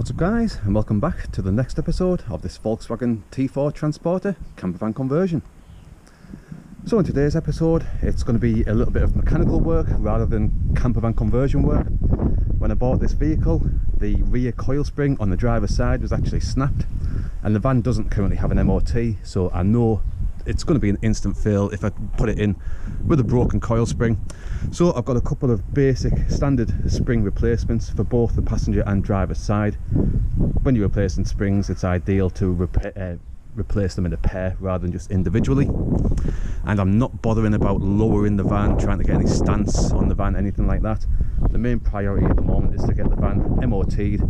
What's up guys, and welcome back to the next episode of this Volkswagen T4 Transporter campervan conversion. So in today's episode it's going to be a little bit of mechanical work rather than campervan conversion work. When I bought this vehicle, the rear coil spring on the driver's side was actually snapped, and the van doesn't currently have an MOT, so I know it's going to be an instant fail if I put it in with a broken coil spring. So I've got a couple of basic standard spring replacements for both the passenger and driver's side. When you're replacing springs, it's ideal to replace them in a pair rather than just individually. And I'm not bothering about lowering the van, trying to get any stance on the van, anything like that. The main priority at the moment is to get the van MOT'd,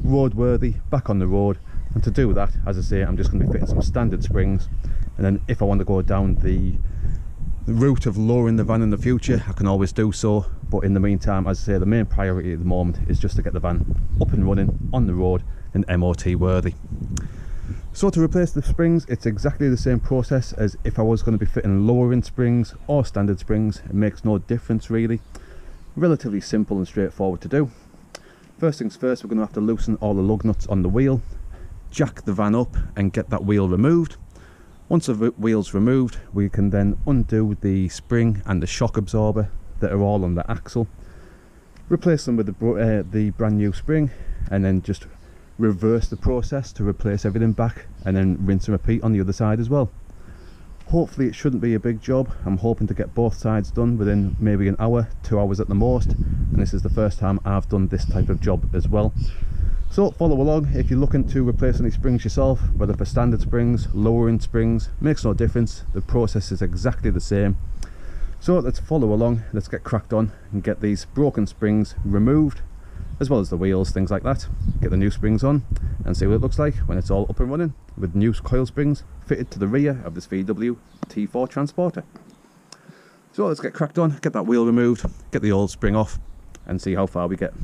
roadworthy, back on the road. And to do that, as I say, I'm just going to be fitting some standard springs, and then if I want to go down the route of lowering the van in the future, I can always do so. But in the meantime, as I say, the main priority at the moment is just to get the van up and running on the road and MOT worthy. So to replace the springs, it's exactly the same process as if I was going to be fitting lowering springs or standard springs. It makes no difference really. Relatively simple and straightforward to do. First things first, we're going to have to loosen all the lug nuts on the wheel, jack the van up and get that wheel removed. Once the wheel's removed, we can then undo the spring and the shock absorber that are all on the axle, replace them with the brand new spring, and then just reverse the process to replace everything back, and then rinse and repeat on the other side as well. Hopefully it shouldn't be a big job. I'm hoping to get both sides done within maybe an hour, 2 hours at the most, and this is the first time I've done this type of job as well. So follow along if you're looking to replace any springs yourself, whether for standard springs, lowering springs, makes no difference. The process is exactly the same. So let's follow along, let's get cracked on and get these broken springs removed, as well as the wheels, things like that. Get the new springs on and see what it looks like when it's all up and running with new coil springs fitted to the rear of this VW T4 Transporter. So let's get cracked on, get that wheel removed, get the old spring off and see how far we get.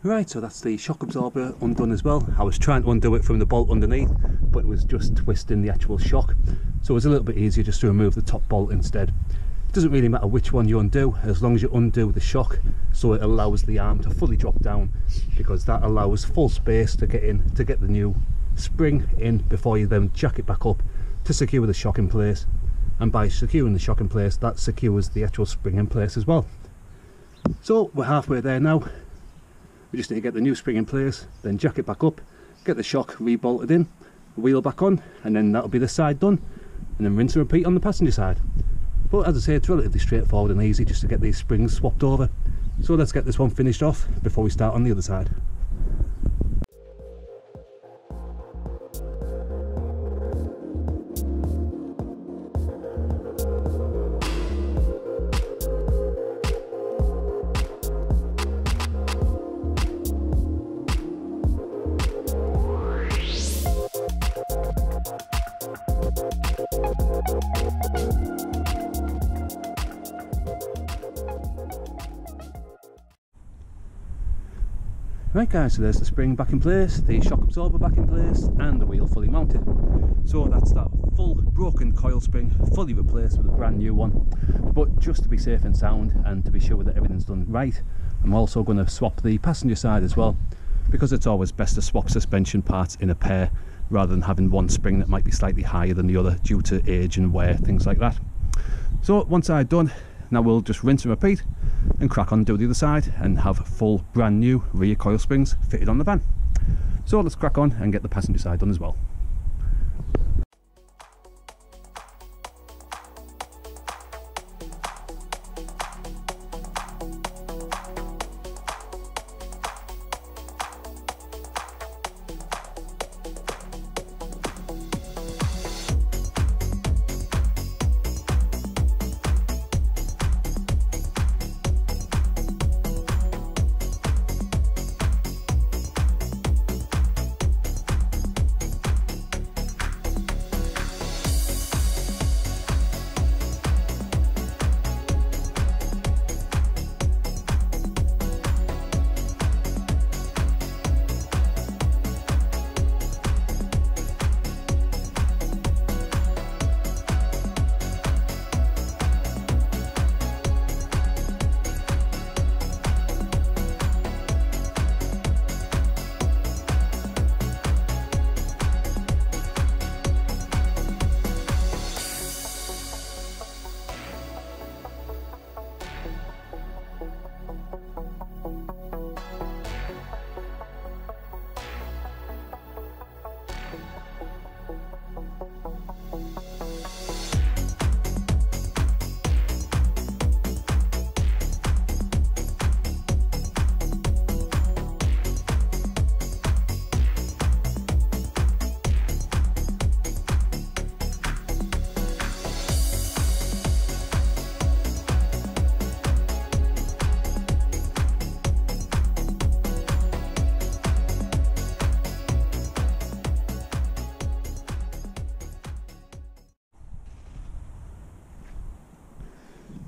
Right, so that's the shock absorber undone as well. I was trying to undo it from the bolt underneath, but it was just twisting the actual shock. So it was a little bit easier just to remove the top bolt instead. It doesn't really matter which one you undo, as long as you undo the shock so it allows the arm to fully drop down, because that allows full space to get in, to get the new spring in before you then jack it back up to secure the shock in place. And by securing the shock in place, that secures the actual spring in place as well. So we're halfway there now. We just need to get the new spring in place, then jack it back up, get the shock rebolted in, wheel back on, and then that'll be the side done, and then rinse and repeat on the passenger side. But as I say, it's relatively straightforward and easy just to get these springs swapped over. So let's get this one finished off before we start on the other side. Right guys, so there's the spring back in place, the shock absorber back in place, and the wheel fully mounted. So that's that full broken coil spring fully replaced with a brand new one. But just to be safe and sound and to be sure that everything's done right, I'm also going to swap the passenger side as well, because it's always best to swap suspension parts in a pair rather than having one spring that might be slightly higher than the other due to age and wear, things like that. So once I'm done, now we'll just rinse and repeat and crack on, do the other side, and have full brand new rear coil springs fitted on the van. So let's crack on and get the passenger side done as well.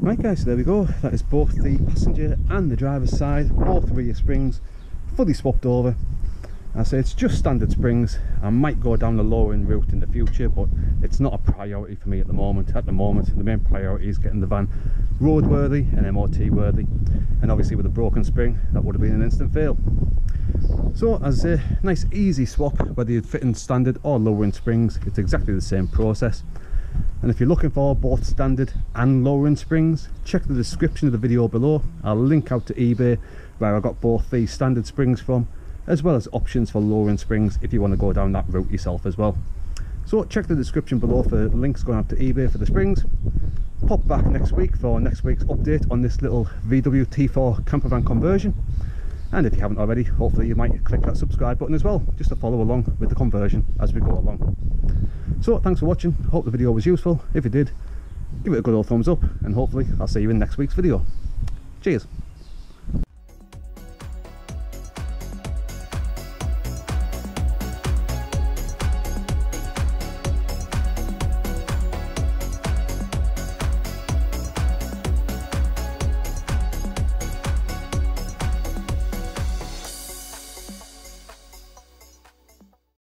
Right guys, so there we go. That is both the passenger and the driver's side, both rear springs fully swapped over. I say it's just standard springs. I might go down the lowering route in the future, but it's not a priority for me at the moment. The main priority is getting the van roadworthy and MOT worthy, and obviously with a broken spring that would have been an instant fail. So as a nice easy swap, whether you're fitting standard or lowering springs, it's exactly the same process. And if you're looking for both standard and lowering springs, check the description of the video below. I'll link out to eBay where I got both the standard springs from, as well as options for lowering springs if you want to go down that route yourself as well. So check the description below for links going out to eBay for the springs. Pop back next week for next week's update on this little VW T4 campervan conversion. And if you haven't already, hopefully you might click that subscribe button as well, just to follow along with the conversion as we go along. So thanks for watching. Hope the video was useful. If you did, give it a good old thumbs up, and hopefully I'll see you in next week's video. Cheers.